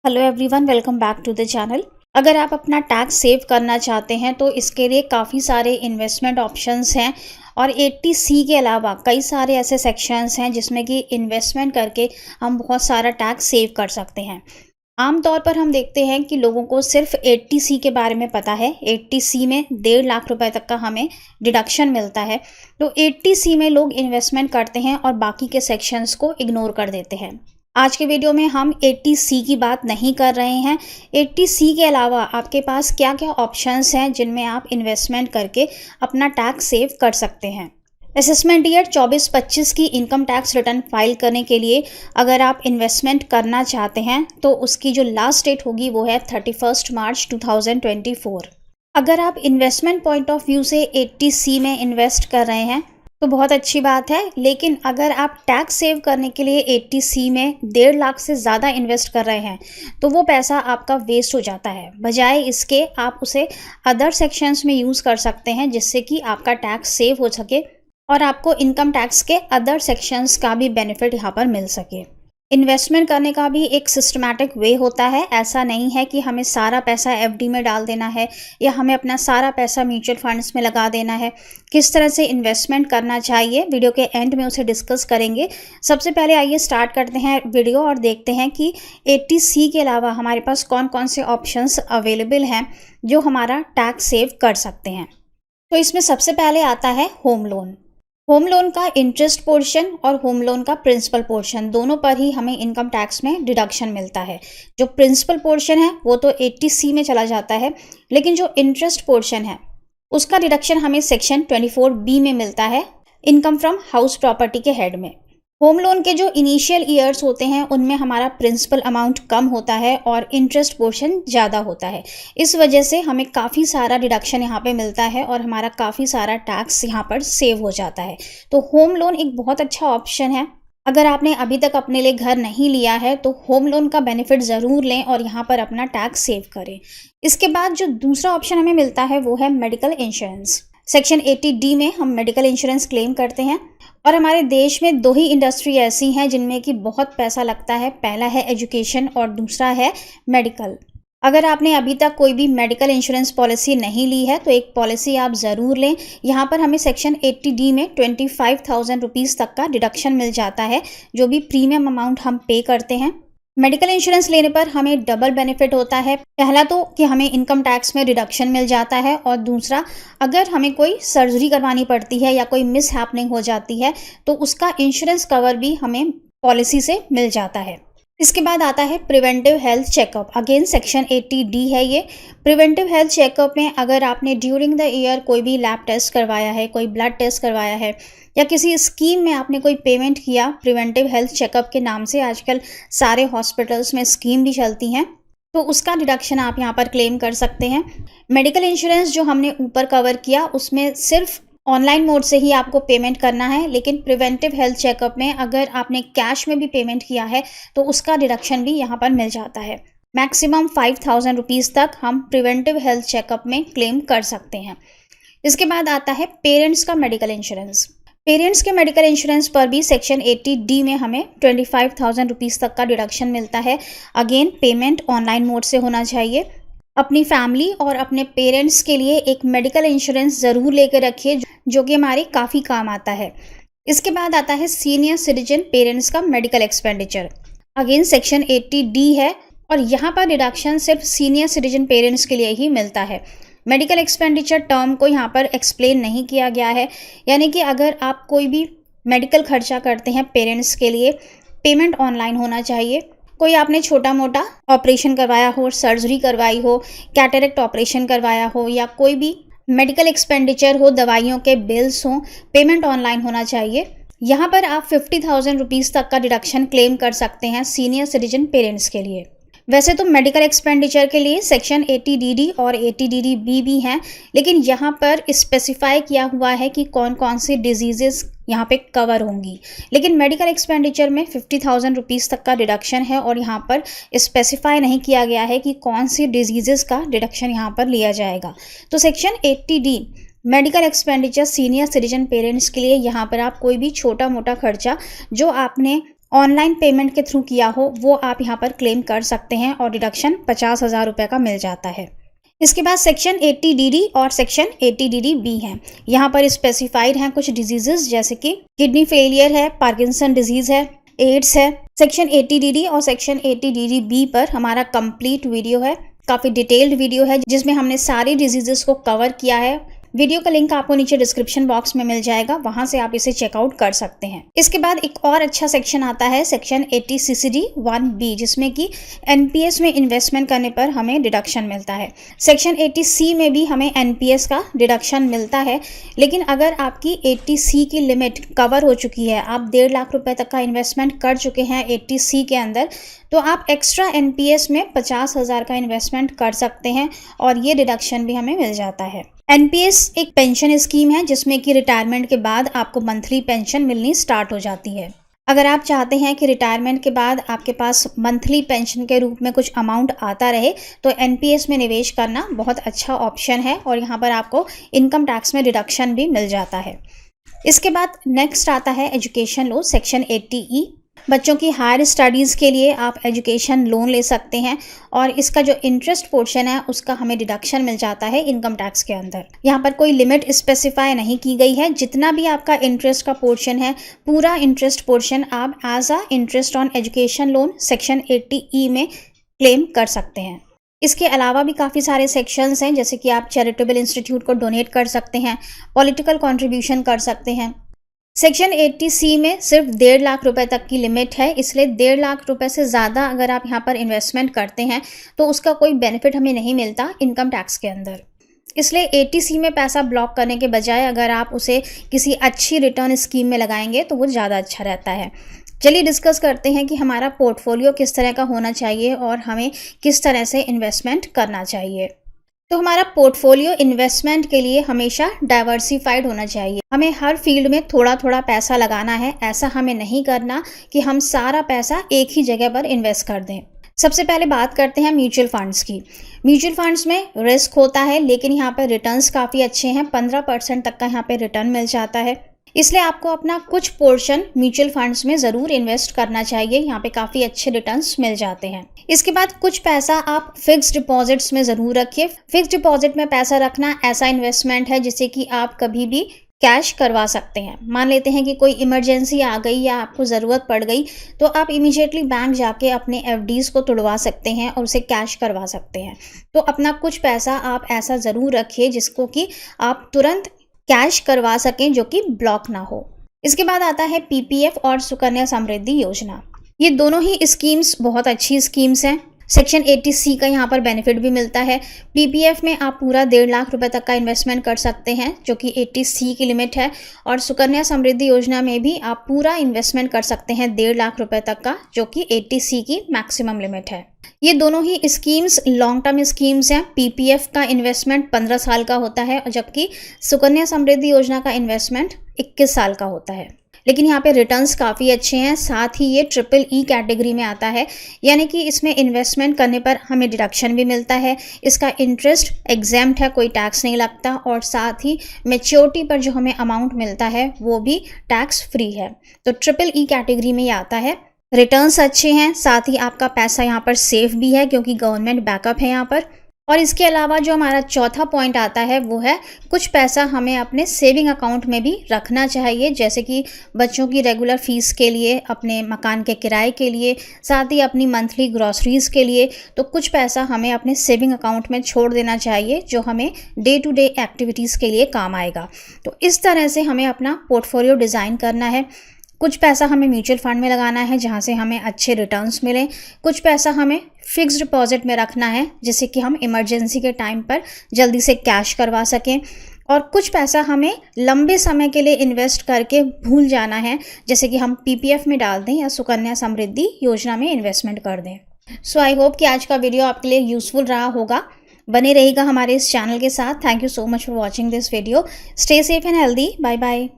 Hello everyone, welcome back to the channel. अगर आप अपना टैक्स सेव करना चाहते हैं तो इसके लिए काफ़ी सारे इन्वेस्टमेंट ऑप्शंस हैं और 80C के अलावा कई सारे ऐसे सेक्शंस हैं जिसमें कि इन्वेस्टमेंट करके हम बहुत सारा टैक्स सेव कर सकते हैं। आमतौर पर हम देखते हैं कि लोगों को सिर्फ 80C के बारे में पता है। 80C में 1.5 लाख रुपए तक का हमें डिडक्शन मिलता है। तो 80C में लोग इन्वेस्टमेंट करते हैं और बाकी के सेक्शंस को इग्नोर कर देते हैं। आज के वीडियो में हम 80C की बात नहीं कर रहे हैं। 80C के अलावा आपके पास क्या क्या ऑप्शंस हैं जिनमें आप इन्वेस्टमेंट करके अपना टैक्स सेव कर सकते हैं। असेसमेंट ईयर 24-25 की इनकम टैक्स रिटर्न फाइल करने के लिए अगर आप इन्वेस्टमेंट करना चाहते हैं तो उसकी जो लास्ट डेट होगी वो है 31 मार्च 2024। अगर आप इन्वेस्टमेंट पॉइंट ऑफ व्यू से 80C में इन्वेस्ट कर रहे हैं तो बहुत अच्छी बात है, लेकिन अगर आप टैक्स सेव करने के लिए 80C में 1.5 लाख से ज़्यादा इन्वेस्ट कर रहे हैं तो वो पैसा आपका वेस्ट हो जाता है। बजाय इसके आप उसे अदर सेक्शंस में यूज़ कर सकते हैं जिससे कि आपका टैक्स सेव हो सके और आपको इनकम टैक्स के अदर सेक्शंस का भी बेनिफिट यहाँ पर मिल सके। इन्वेस्टमेंट करने का भी एक सिस्टमैटिक वे होता है। ऐसा नहीं है कि हमें सारा पैसा एफडी में डाल देना है या हमें अपना सारा पैसा म्यूचुअल फंड्स में लगा देना है। किस तरह से इन्वेस्टमेंट करना चाहिए वीडियो के एंड में उसे डिस्कस करेंगे। सबसे पहले आइए स्टार्ट करते हैं वीडियो और देखते हैं कि 80C के अलावा हमारे पास कौन कौन से ऑप्शंस अवेलेबल हैं जो हमारा टैक्स सेव कर सकते हैं। तो इसमें सबसे पहले आता है होम लोन। होम लोन का इंटरेस्ट पोर्शन और होम लोन का प्रिंसिपल पोर्शन दोनों पर ही हमें इनकम टैक्स में डिडक्शन मिलता है। जो प्रिंसिपल पोर्शन है वो तो 80C में चला जाता है, लेकिन जो इंटरेस्ट पोर्शन है उसका डिडक्शन हमें सेक्शन 24B में मिलता है, इनकम फ्रॉम हाउस प्रॉपर्टी के हेड में। होम लोन के जो इनिशियल ईयर्स होते हैं उनमें हमारा प्रिंसिपल अमाउंट कम होता है और इंटरेस्ट पोर्शन ज़्यादा होता है। इस वजह से हमें काफ़ी सारा डिडक्शन यहाँ पे मिलता है और हमारा काफ़ी सारा टैक्स यहाँ पर सेव हो जाता है। तो होम लोन एक बहुत अच्छा ऑप्शन है। अगर आपने अभी तक अपने लिए घर नहीं लिया है तो होम लोन का बेनिफिट ज़रूर लें और यहाँ पर अपना टैक्स सेव करें। इसके बाद जो दूसरा ऑप्शन हमें मिलता है वो है मेडिकल इंश्योरेंस। सेक्शन 80D में हम मेडिकल इंश्योरेंस क्लेम करते हैं और हमारे देश में दो ही इंडस्ट्री ऐसी हैं जिनमें कि बहुत पैसा लगता है। पहला है एजुकेशन और दूसरा है मेडिकल। अगर आपने अभी तक कोई भी मेडिकल इंश्योरेंस पॉलिसी नहीं ली है तो एक पॉलिसी आप ज़रूर लें। यहाँ पर हमें सेक्शन 80D में 25,000 रुपीज़ तक का डिडक्शन मिल जाता है जो भी प्रीमियम अमाउंट हम पे करते हैं। मेडिकल इंश्योरेंस लेने पर हमें डबल बेनिफिट होता है। पहला तो कि हमें इनकम टैक्स में रिडक्शन मिल जाता है और दूसरा, अगर हमें कोई सर्जरी करवानी पड़ती है या कोई मिस हैपनिंग हो जाती है तो उसका इंश्योरेंस कवर भी हमें पॉलिसी से मिल जाता है। इसके बाद आता है preventive health checkup. Again section 80D है ये। प्रिवेंटिव हेल्थ चेकअप में अगर आपने ड्यूरिंग द ईयर कोई भी लैब टेस्ट करवाया है, कोई ब्लड टेस्ट करवाया है या किसी स्कीम में आपने कोई पेमेंट किया प्रिवेंटिव हेल्थ चेकअप के नाम से, आजकल सारे हॉस्पिटल्स में स्कीम भी चलती हैं, तो उसका डिडक्शन आप यहाँ पर क्लेम कर सकते हैं। मेडिकल इंश्योरेंस जो हमने ऊपर कवर किया उसमें सिर्फ ऑनलाइन मोड से ही आपको पेमेंट करना है, लेकिन प्रिवेंटिव हेल्थ चेकअप में अगर आपने कैश में भी पेमेंट किया है तो उसका डिडक्शन भी यहाँ पर मिल जाता है। मैक्सिमम 5,000 रुपीज़ तक हम प्रिवेंटिव हेल्थ चेकअप में क्लेम कर सकते हैं। इसके बाद आता है पेरेंट्स का मेडिकल इंश्योरेंस। पेरेंट्स के मेडिकल इंश्योरेंस पर भी सेक्शन 80D में हमें 25,000 रुपीज़ तक का डिडक्शन मिलता है। अगेन पेमेंट ऑनलाइन मोड से होना चाहिए। अपनी फैमिली और अपने पेरेंट्स के लिए एक मेडिकल इंश्योरेंस ज़रूर लेकर रखिए जो कि हमारे काफ़ी काम आता है। इसके बाद आता है सीनियर सिटीजन पेरेंट्स का medical expenditure. Again section 80D है और यहाँ पर डिडक्शन सिर्फ सीनियर सिटीजन पेरेंट्स के लिए ही मिलता है। मेडिकल एक्सपेंडिचर टर्म को यहाँ पर एक्सप्लेन नहीं किया गया है, यानी कि अगर आप कोई भी मेडिकल खर्चा करते हैं पेरेंट्स के लिए, पेमेंट ऑनलाइन होना चाहिए। कोई आपने छोटा मोटा ऑपरेशन करवाया हो, सर्जरी करवाई हो, कैटरेक्ट ऑपरेशन करवाया हो या कोई भी मेडिकल एक्सपेंडिचर हो, दवाइयों के बिल्स हों, पेमेंट ऑनलाइन होना चाहिए। यहाँ पर आप 50,000 रुपीज़ तक का डिडक्शन क्लेम कर सकते हैं सीनियर सिटीजन पेरेंट्स के लिए। वैसे तो मेडिकल एक्सपेंडिचर के लिए सेक्शन 80DD और 80DDB भी हैं, लेकिन यहाँ पर स्पेसिफाई किया हुआ है कि कौन कौन सी डिजीज़ेस यहाँ पे कवर होंगी। लेकिन मेडिकल एक्सपेंडिचर में 50,000 रुपीज़ तक का डिडक्शन है और यहाँ पर स्पेसिफाई नहीं किया गया है कि कौन सी डिजीज़ेस का डिडक्शन यहाँ पर लिया जाएगा। तो section 80D medical expenditure senior citizen parents के लिए, यहाँ पर आप कोई भी छोटा मोटा खर्चा जो आपने ऑनलाइन पेमेंट के थ्रू किया हो वो आप यहाँ पर क्लेम कर सकते हैं और डिडक्शन 50,000 रुपये का मिल जाता है। इसके बाद सेक्शन 80DD और सेक्शन 80DD-B हैं। यहाँ पर स्पेसिफाइड हैं कुछ डिजीजेस जैसे कि किडनी फेलियर है, पार्किंसन डिजीज है, एड्स है। सेक्शन 80DD और सेक्शन 80DD-B पर हमारा कंप्लीट वीडियो है, काफ़ी डिटेल्ड वीडियो है जिसमें हमने सारी डिजीजेस को कवर किया है। वीडियो का लिंक आपको नीचे डिस्क्रिप्शन बॉक्स में मिल जाएगा, वहां से आप इसे चेकआउट कर सकते हैं। इसके बाद एक और अच्छा सेक्शन आता है सेक्शन 80CCD-1B जिसमें कि एनपीएस में इन्वेस्टमेंट करने पर हमें डिडक्शन मिलता है। सेक्शन 80C में भी हमें एनपीएस का डिडक्शन मिलता है, लेकिन अगर आपकी 80C की लिमिट कवर हो चुकी है, आप 1.5 लाख रुपए तक का इन्वेस्टमेंट कर चुके हैं 80C के अंदर, तो आप एक्स्ट्रा एनपीएस में 50,000 का इन्वेस्टमेंट कर सकते हैं और ये डिडक्शन भी हमें मिल जाता है। एनपीएस एक पेंशन स्कीम है जिसमें कि रिटायरमेंट के बाद आपको मंथली पेंशन मिलनी स्टार्ट हो जाती है। अगर आप चाहते हैं कि रिटायरमेंट के बाद आपके पास मंथली पेंशन के रूप में कुछ अमाउंट आता रहे, तो एनपीएस में निवेश करना बहुत अच्छा ऑप्शन है और यहाँ पर आपको इनकम टैक्स में रिडक्शन भी मिल जाता है। इसके बाद नेक्स्ट आता है एजुकेशन लोन सेक्शन 80E। बच्चों की हायर स्टडीज़ के लिए आप एजुकेशन लोन ले सकते हैं और इसका जो इंटरेस्ट पोर्शन है उसका हमें डिडक्शन मिल जाता है इनकम टैक्स के अंदर। यहाँ पर कोई लिमिट स्पेसिफाई नहीं की गई है, जितना भी आपका इंटरेस्ट का पोर्शन है पूरा इंटरेस्ट पोर्शन आप as a interest on education loan section 80E में क्लेम कर सकते हैं। इसके अलावा भी काफ़ी सारे सेक्शंस हैं जैसे कि आप चैरिटेबल इंस्टीट्यूट को डोनेट कर सकते हैं, पॉलिटिकल कंट्रीब्यूशन कर सकते हैं। सेक्शन 80C में सिर्फ 1.5 लाख रुपए तक की लिमिट है, इसलिए 1.5 लाख रुपए से ज़्यादा अगर आप यहाँ पर इन्वेस्टमेंट करते हैं तो उसका कोई बेनिफिट हमें नहीं मिलता इनकम टैक्स के अंदर। इसलिए 80C में पैसा ब्लॉक करने के बजाय अगर आप उसे किसी अच्छी रिटर्न स्कीम में लगाएंगे तो वो ज़्यादा अच्छा रहता है। चलिए डिस्कस करते हैं कि हमारा पोर्टफोलियो किस तरह का होना चाहिए और हमें किस तरह से इन्वेस्टमेंट करना चाहिए। तो हमारा पोर्टफोलियो इन्वेस्टमेंट के लिए हमेशा डाइवर्सिफाइड होना चाहिए। हमें हर फील्ड में थोड़ा थोड़ा पैसा लगाना है, ऐसा हमें नहीं करना कि हम सारा पैसा एक ही जगह पर इन्वेस्ट कर दें। सबसे पहले बात करते हैं म्यूचुअल फंड्स की। म्यूचुअल फंड्स में रिस्क होता है लेकिन यहाँ पर रिटर्न्स काफ़ी अच्छे हैं, 15% तक का यहाँ पे रिटर्न मिल जाता है। इसलिए आपको अपना कुछ पोर्शन म्यूचुअल फंड्स में ज़रूर इन्वेस्ट करना चाहिए, यहाँ पे काफ़ी अच्छे रिटर्न्स मिल जाते हैं। इसके बाद कुछ पैसा आप फिक्स्ड डिपॉजिट्स में ज़रूर रखिए। फिक्स्ड डिपॉजिट में पैसा रखना ऐसा इन्वेस्टमेंट है जिसे कि आप कभी भी कैश करवा सकते हैं। मान लेते हैं कि कोई इमरजेंसी आ गई या आपको ज़रूरत पड़ गई तो आप इमीडिएटली बैंक जाके अपने एफडीज़ को तुड़वा सकते हैं और उसे कैश करवा सकते हैं। तो अपना कुछ पैसा आप ऐसा ज़रूर रखिए जिसको कि आप तुरंत कैश करवा सकें, जो कि ब्लॉक ना हो। इसके बाद आता है पीपीएफ और सुकन्या समृद्धि योजना। ये दोनों ही स्कीम्स बहुत अच्छी स्कीम्स हैं। सेक्शन 80C का यहाँ पर बेनिफिट भी मिलता है। पीपीएफ में आप पूरा 1.5 लाख रुपए तक का इन्वेस्टमेंट कर सकते हैं जो कि 80C की लिमिट है, और सुकन्या समृद्धि योजना में भी आप पूरा इन्वेस्टमेंट कर सकते हैं 1.5 लाख रुपए तक का, जो कि 80C की मैक्सिमम लिमिट है। ये दोनों ही स्कीम्स लॉन्ग टर्म स्कीम्स हैं। पीपीएफ का इन्वेस्टमेंट 15 साल का होता है जबकि सुकन्या समृद्धि योजना का इन्वेस्टमेंट 21 साल का होता है। लेकिन यहाँ पे रिटर्न्स काफ़ी अच्छे हैं, साथ ही ये EEE कैटेगरी में आता है, यानी कि इसमें इन्वेस्टमेंट करने पर हमें डिडक्शन भी मिलता है, इसका इंटरेस्ट एग्जेम्प्ट है, कोई टैक्स नहीं लगता, और साथ ही मैच्योरिटी पर जो हमें अमाउंट मिलता है वो भी टैक्स फ्री है। तो EEE कैटेगरी में ये आता है। रिटर्न्स अच्छे हैं, साथ ही आपका पैसा यहाँ पर सेफ भी है क्योंकि गवर्नमेंट बैकअप है यहाँ पर। और इसके अलावा जो हमारा चौथा पॉइंट आता है वो है कुछ पैसा हमें अपने सेविंग अकाउंट में भी रखना चाहिए, जैसे कि बच्चों की रेगुलर फीस के लिए, अपने मकान के किराए के लिए, साथ ही अपनी मंथली ग्रॉसरीज़ के लिए। तो कुछ पैसा हमें अपने सेविंग अकाउंट में छोड़ देना चाहिए जो हमें डे टू डे एक्टिविटीज़ के लिए काम आएगा। तो इस तरह से हमें अपना पोर्टफोलियो डिज़ाइन करना है। कुछ पैसा हमें म्यूचुअल फंड में लगाना है जहाँ से हमें अच्छे रिटर्न्स मिलें, कुछ पैसा हमें फिक्स्ड डिपॉजिट में रखना है जिससे कि हम इमरजेंसी के टाइम पर जल्दी से कैश करवा सकें, और कुछ पैसा हमें लंबे समय के लिए इन्वेस्ट करके भूल जाना है, जैसे कि हम पीपीएफ में डाल दें या सुकन्या समृद्धि योजना में इन्वेस्टमेंट कर दें। सो आई होप कि आज का वीडियो आपके लिए यूजफुल रहा होगा। बने रहिएगा हमारे इस चैनल के साथ। Thank you so much for watching this video. Stay safe and healthy. Bye bye.